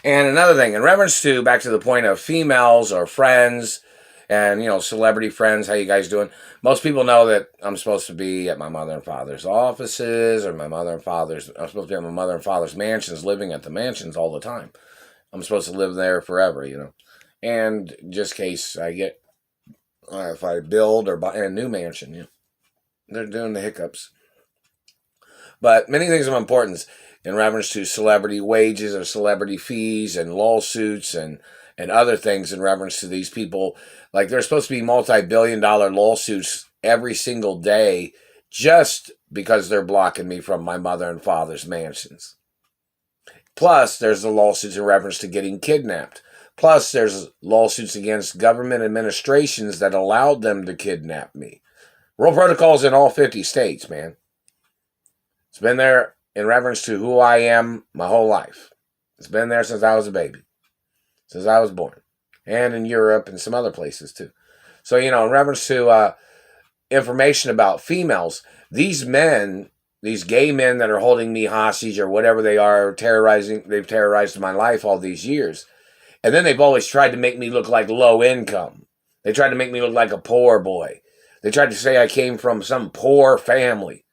And another thing, in reference to back to the point of females or friends and, celebrity friends, how you guys doing? Most people know that I'm supposed to be at my mother and father's offices or I'm supposed to be at my mother and father's mansions, living at the mansions all the time. I'm supposed to live there forever. And just in case I get, if I build or buy a new mansion, they're doing the hiccups. But many things of importance in reference to celebrity wages or celebrity fees and lawsuits and other things in reference to these people. Like there's supposed to be multi-billion-dollar lawsuits every single day just because they're blocking me from my mother and father's mansions. Plus, there's the lawsuits in reference to getting kidnapped. Plus, there's lawsuits against government administrations that allowed them to kidnap me. World protocols in all 50 states, man. It's been there in reference to who I am my whole life. It's been there since I was a baby, since I was born, and in Europe and some other places too. So, in reference to information about females, these men, these gay men that are holding me hostage or whatever they are, they've terrorized my life all these years. And then they've always tried to make me look like low income. They tried to make me look like a poor boy. They tried to say I came from some poor family.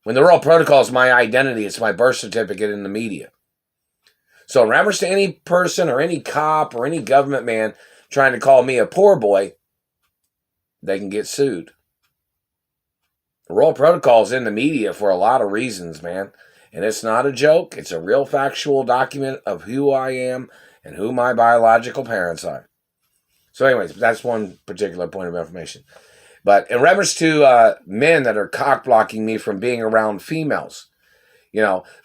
When the World Protocol is my identity, it's my birth certificate in the media. So in reference to any person or any cop or any government man trying to call me a poor boy, they can get sued. The World Protocol is in the media for a lot of reasons, man. And it's not a joke. It's a real factual document of who I am and who my biological parents are. So anyways, that's one particular point of information. But in reference to men that are cock-blocking me from being around females,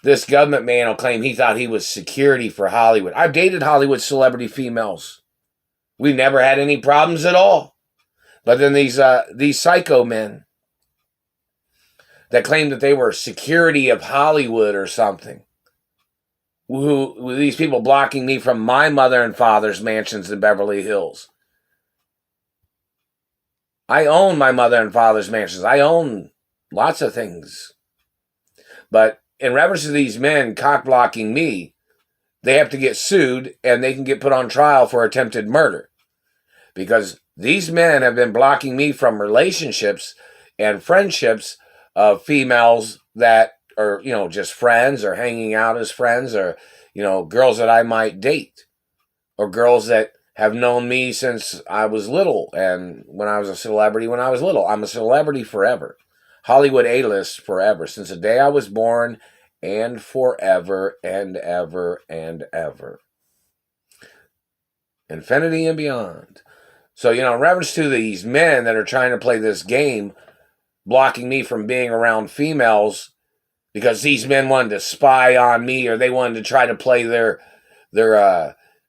this government man will claim he thought he was security for Hollywood. I've dated Hollywood celebrity females. We never had any problems at all. But then these psycho men that claim that they were security of Hollywood or something, who these people blocking me from my mother and father's mansions in Beverly Hills. I own my mother and father's mansions. I own lots of things. But in reference to these men cock-blocking me, they have to get sued and they can get put on trial for attempted murder. Because these men have been blocking me from relationships and friendships of females that are, just friends or hanging out as friends or, girls that I might date or girls that have known me since I was little and when I was a celebrity when I was little. I'm a celebrity forever. Hollywood A-list forever. Since the day I was born and forever and ever and ever. Infinity and beyond. So, in reference to these men that are trying to play this game, blocking me from being around females because these men wanted to spy on me or they wanted to try to play their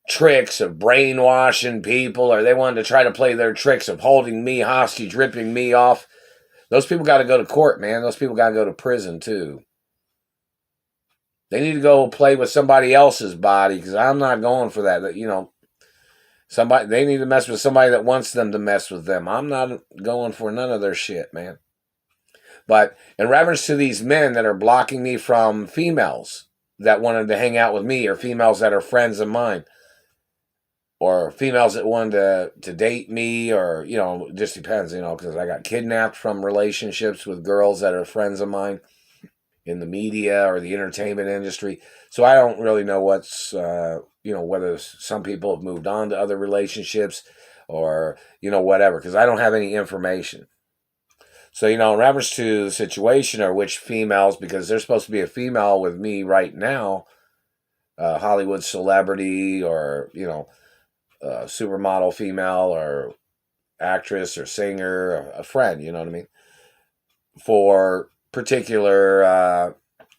tricks of brainwashing people, or they wanted to try to play their tricks of holding me hostage, ripping me off. Those people got to go to court, man. Those people got to go to prison too. They need to go play with somebody else's body because I'm not going for that. They need to mess with somebody that wants them to mess with them. I'm not going for none of their shit, man. But in reference to these men that are blocking me from females that wanted to hang out with me or females that are friends of mine, or females that wanted to date me, or, it just depends, because I got kidnapped from relationships with girls that are friends of mine in the media or the entertainment industry. So I don't really know what's, whether some people have moved on to other relationships or, whatever, because I don't have any information. So, in reference to the situation or which females, because there's supposed to be a female with me right now, Hollywood celebrity or, supermodel female or actress or singer, a friend, you know what I mean? For particular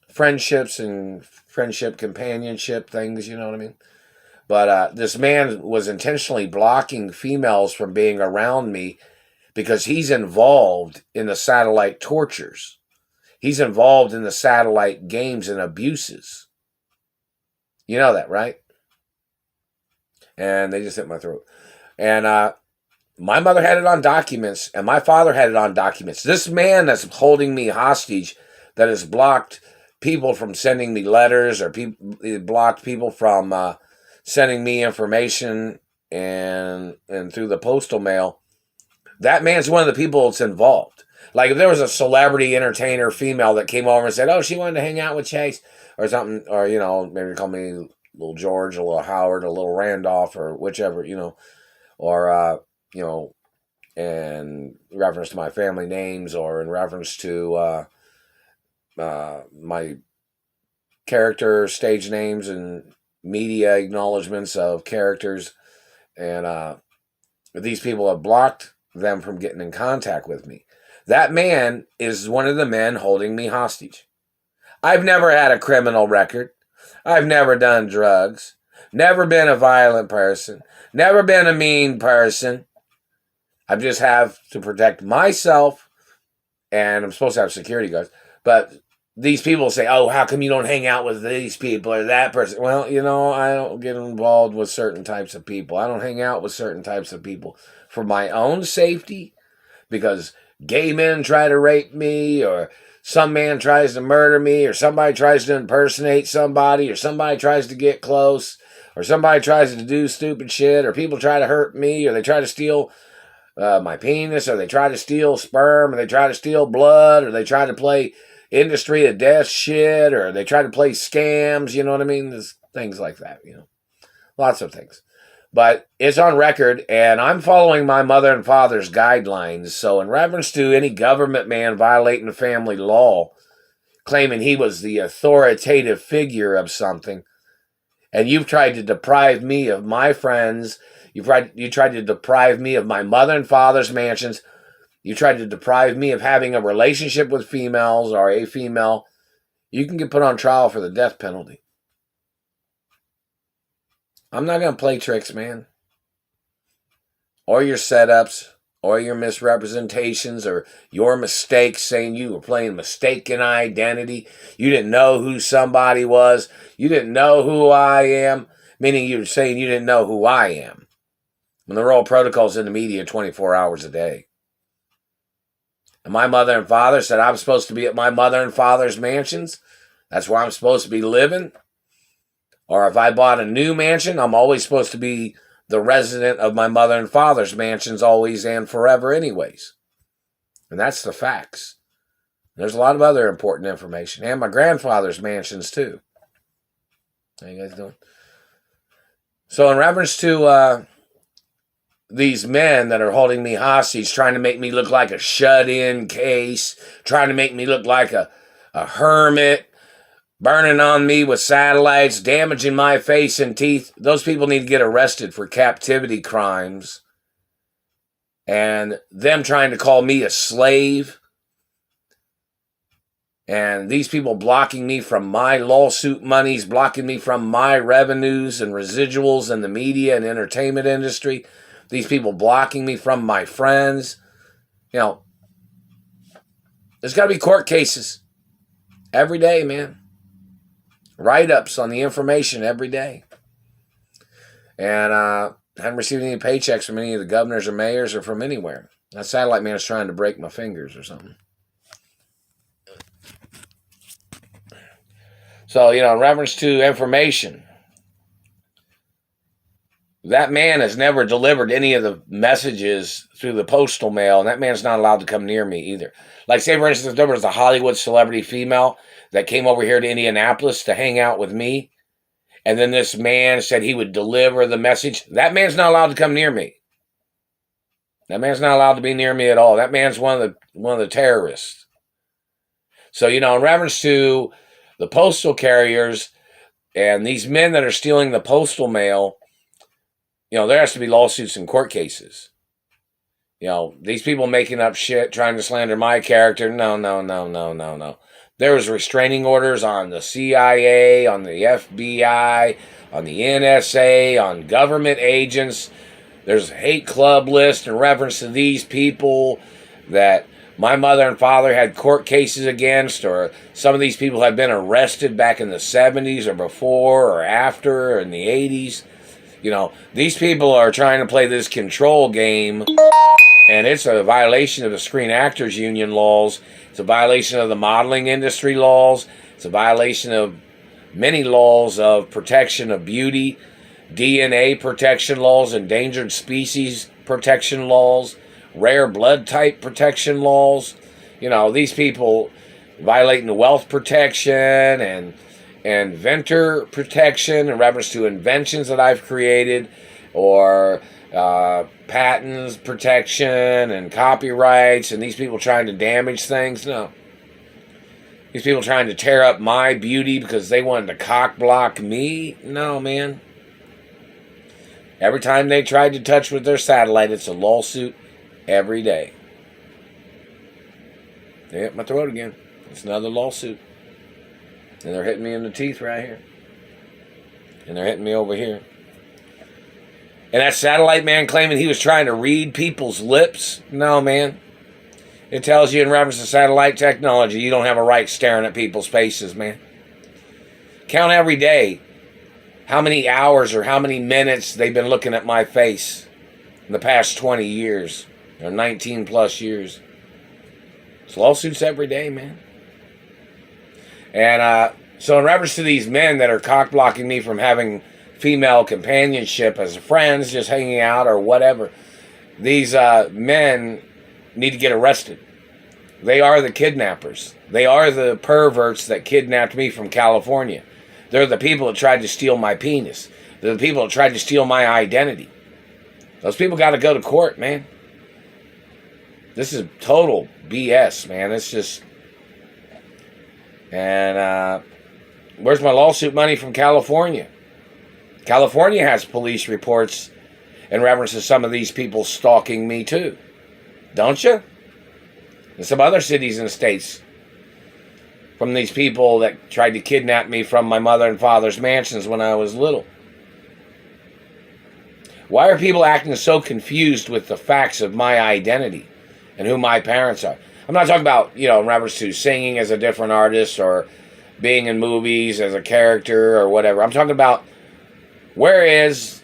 friendships and friendship companionship things, you know what I mean? But this man was intentionally blocking females from being around me because he's involved in the satellite tortures. He's involved in the satellite games and abuses. You know that, right? And they just hit my throat. And my mother had it on documents, and my father had it on documents. This man that's holding me hostage, that has blocked people from sending me letters, or blocked people from sending me information and through the postal mail, that man's one of the people that's involved. Like if there was a celebrity entertainer female that came over and said, oh, she wanted to hang out with Chase or something, or, you know, maybe call me little George, a little Howard, a little Randolph, or whichever, you know, or, you know, in reference to my family names or in reference to my character stage names and media acknowledgments of characters. And these people have blocked them from getting in contact with me. That man is one of the men holding me hostage. I've never had a criminal record. I've never done drugs. Never been a violent person. Never been a mean person. I just have to protect myself, and I'm supposed to have security guards. But these people say, oh, how come you don't hang out with these people or that person? Well, you know, I don't get involved with certain types of people. I don't hang out with certain types of people for my own safety, because gay men try to rape me, or some man tries to murder me, or somebody tries to impersonate somebody, or somebody tries to get close, or somebody tries to do stupid shit, or people try to hurt me, or they try to steal my penis, or they try to steal sperm, or they try to steal blood, or they try to play industry of death shit, or they try to play scams, you know what I mean? There's things like that, you know. Lots of things. But it's on record, and I'm following my mother and father's guidelines. So in reference to any government man violating family law, claiming he was the authoritative figure of something, and you've tried to deprive me of my friends, you tried to deprive me of my mother and father's mansions, you tried to deprive me of having a relationship with females or a female, you can get put on trial for the death penalty. I'm not going to play tricks, man. Or your setups, or your misrepresentations, or your mistakes, saying you were playing mistaken identity. You didn't know who somebody was. You didn't know who I am. Meaning you're saying you didn't know who I am. When there are all protocols in the media 24 hours a day. And my mother and father said I'm supposed to be at my mother and father's mansions. That's where I'm supposed to be living. Or if I bought a new mansion, I'm always supposed to be the resident of my mother and father's mansions always and forever anyways. And that's the facts. There's a lot of other important information. And my grandfather's mansions too. How you guys doing? So in reference to these men that are holding me hostage, trying to make me look like a shut-in case, trying to make me look like a hermit, burning on me with satellites, damaging my face and teeth, those people need to get arrested for captivity crimes. And them trying to call me a slave. And these people blocking me from my lawsuit monies, blocking me from my revenues and residuals in the media and entertainment industry. These people blocking me from my friends. You know, there's got to be court cases every day, man. Write-ups on the information every day. And I haven't received any paychecks from any of the governors or mayors or from anywhere. That satellite man is trying to break my fingers or something. So, you know, in reference to information, that man has never delivered any of the messages through the postal mail, and that man's not allowed to come near me either. Like, say, for instance, there was a Hollywood celebrity female that came over here to Indianapolis to hang out with me, and then this man said he would deliver the message. That man's not allowed to come near me. That man's not allowed to be near me at all. That man's one of the terrorists. So, you know, in reference to the postal carriers and these men that are stealing the postal mail, you know, there has to be lawsuits and court cases. You know, these people making up shit, trying to slander my character. No. There was restraining orders on the CIA, on the FBI, on the NSA, on government agents. There's a hate club list in reference to these people that my mother and father had court cases against, or some of these people had been arrested back in the 70s or before or after or in the 80s. You know, these people are trying to play this control game, and it's a violation of the Screen Actors Union laws. It's a violation of the modeling industry laws. It's a violation of many laws of protection of beauty DNA protection laws, endangered species protection laws, rare blood type protection laws. You know, these people violating the wealth protection and inventor protection in reference to inventions that I've created, or patents protection and copyrights, and these people trying to damage things. No. These people trying to tear up my beauty because they wanted to cock block me. No, man. Every time they tried to touch with their satellite, it's a lawsuit every day. They hit my throat again. It's another lawsuit. And they're hitting me in the teeth right here. And they're hitting me over here. And that satellite man claiming he was trying to read people's lips. No, man. It tells you in reference to satellite technology, you don't have a right staring at people's faces, man. Count every day how many hours or how many minutes they've been looking at my face in the past 20 years or 19 plus years. It's lawsuits every day, man. And so in reference to these men that are cock blocking me from having female companionship as friends, just hanging out or whatever, these men need to get arrested. They are the kidnappers. They are the perverts that kidnapped me from California. They're the people that tried to steal my penis. They're the people that tried to steal my identity. Those people got to go to court, man. This is total BS, man. It's just... And where's my lawsuit money from California? California has police reports in reference to some of these people stalking me too. Don't you? And some other cities and states. From these people that tried to kidnap me from my mother and father's mansions when I was little. Why are people acting so confused with the facts of my identity and who my parents are? I'm not talking about, you know, in reference to singing as a different artist or being in movies as a character or whatever. I'm talking about, where is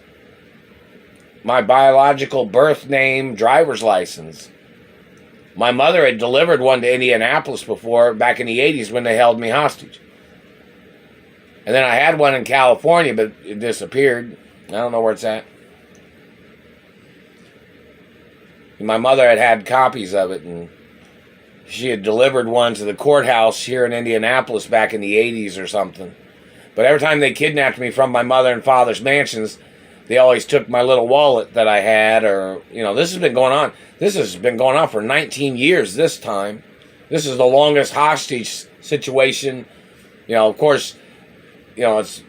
my biological birth name driver's license? My mother had delivered one to Indianapolis before, back in the 80s when they held me hostage. And then I had one in California, but it disappeared. I don't know where it's at. And my mother had copies of it, and she had delivered one to the courthouse here in Indianapolis back in the 80s or something. But every time they kidnapped me from my mother and father's mansions, they always took my little wallet that I had, or, you know, this has been going on. This has been going on for 19 years this time. This is the longest hostage situation. You know, of course, you know, it's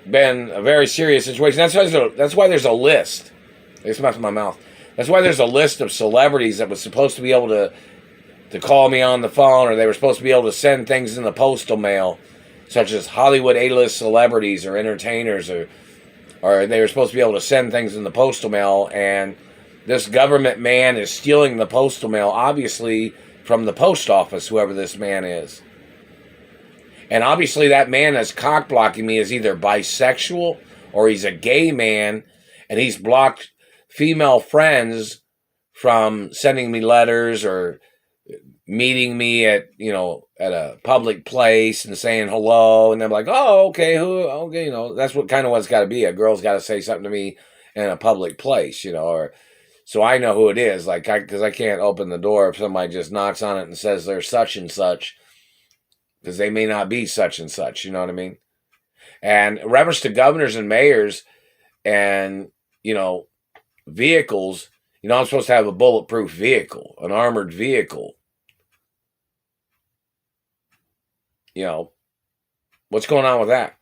been a very serious situation. That's why there's a list. It's messing my mouth. That's why there's a list of celebrities that was supposed to be able to call me on the phone, or they were supposed to be able to send things in the postal mail, such as Hollywood A-list celebrities or entertainers, or they were supposed to be able to send things in the postal mail, and this government man is stealing the postal mail, obviously, from the post office, whoever this man is. And obviously that man that's cock-blocking me is either bisexual or he's a gay man, and he's blocked female friends from sending me letters or meeting me at, you know, at a public place and saying hello, and they're like, oh, okay, okay, you know, that's what kind of what's got to be. A girl's got to say something to me in a public place, you know, or so I know who it is, like, because I can't open the door if somebody just knocks on it and says they're such and such, because they may not be such and such, you know what I mean? And in reference to governors and mayors and, you know, vehicles, you know, I'm supposed to have a bulletproof vehicle, an armored vehicle. You know, what's going on with that?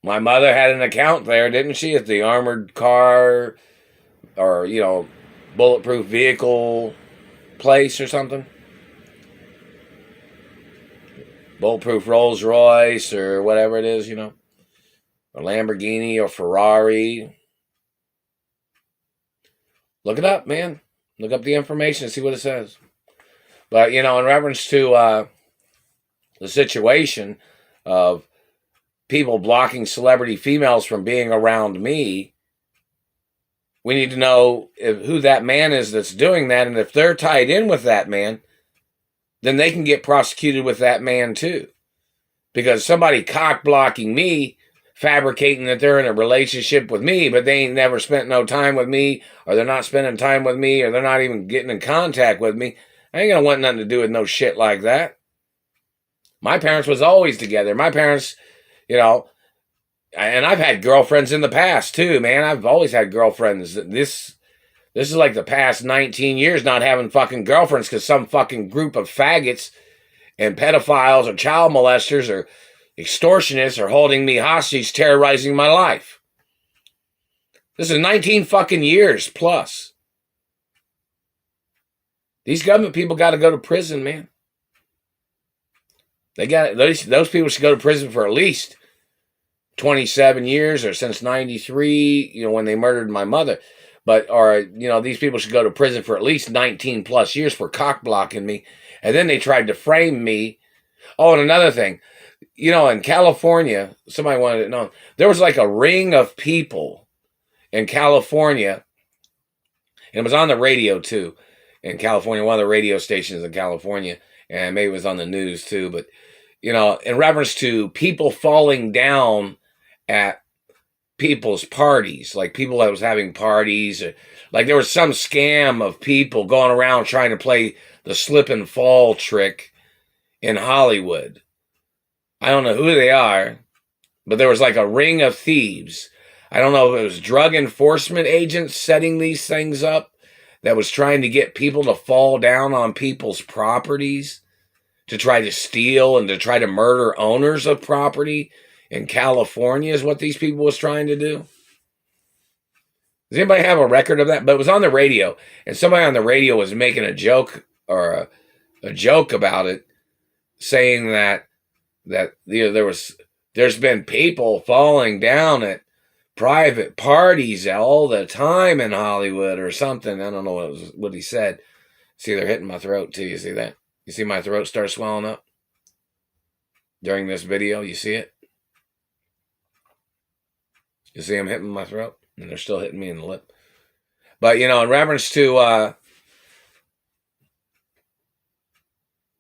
My mother had an account there, didn't she, at the armored car or, you know, bulletproof vehicle place or something? Bulletproof Rolls Royce or whatever it is, you know, or Lamborghini or Ferrari. Look it up, man. Look up the information and see what it says. But, you know, in reference to the situation of people blocking celebrity females from being around me, we need to know who that man is that's doing that, and if they're tied in with that man, then they can get prosecuted with that man too. Because somebody cock blocking me fabricating that they're in a relationship with me, but they ain't never spent no time with me, or they're not spending time with me, or they're not even getting in contact with me. I ain't gonna want nothing to do with no shit like that. My parents was always together. My parents, you know, and I've had girlfriends in the past too, man. I've always had girlfriends. This is like the past 19 years not having fucking girlfriends because some fucking group of faggots and pedophiles or child molesters or extortionists are holding me hostage, terrorizing my life. This is 19 fucking years plus. These government people got to go to prison, man. They got those people should go to prison for at least 27 years or since 93, you know, when they murdered my mother. But, or, you know, these people should go to prison for at least 19 plus years for cock blocking me. And then they tried to frame me. Oh, and another thing, you know, in California, somebody wanted to know, there was like a ring of people in California, and it was on the radio too, in California, one of the radio stations in California, and maybe it was on the news too, but, you know, in reference to people falling down at people's parties, like people that was having parties, like there was some scam of people going around trying to play the slip and fall trick in Hollywood. I don't know who they are, but there was like a ring of thieves. I don't know if it was drug enforcement agents setting these things up that was trying to get people to fall down on people's properties to try to steal and to try to murder owners of property in California is what these people was trying to do. Does anybody have a record of that? But it was on the radio, and somebody on the radio was making a joke or a joke about it, saying that you know, there's been people falling down at private parties all the time in Hollywood or something. I don't know what he said. See, they're hitting my throat too. You see that? You see my throat start swelling up during this video? You see it? You see them hitting my throat? And they're still hitting me in the lip. But, you know, in reference to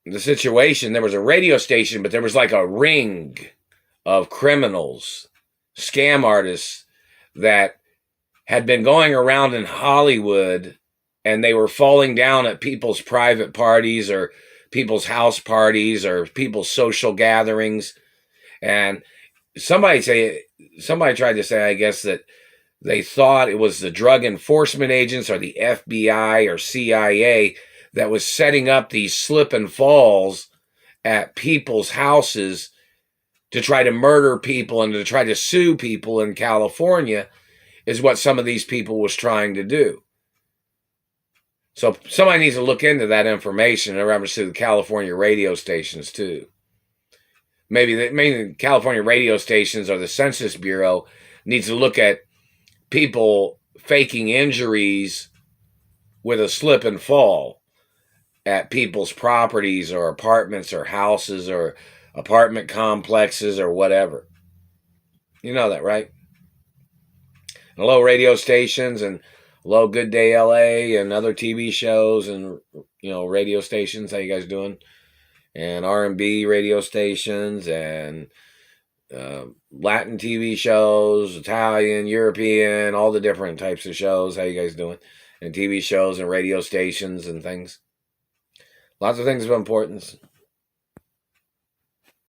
the situation, there was a radio station, but there was like a ring of criminals, scam artists that had been going around in Hollywood, and they were falling down at people's private parties or people's house parties or people's social gatherings. And somebody tried to say, I guess, that they thought it was the drug enforcement agents or the FBI or CIA that was setting up these slip and falls at people's houses to try to murder people and to try to sue people in California, is what some of these people was trying to do. So somebody needs to look into that information in reference to the California radio stations too. Maybe the California radio stations or the Census Bureau needs to look at people faking injuries with a slip and fall at people's properties or apartments or houses or apartment complexes or whatever. You know that, right? Hello, radio stations, and hello, Good Day LA, and other TV shows and, you know, radio stations. How you guys doing? And R&B radio stations and Latin TV shows, Italian, European, all the different types of shows. How you guys doing? And TV shows and radio stations and things. Lots of things of importance.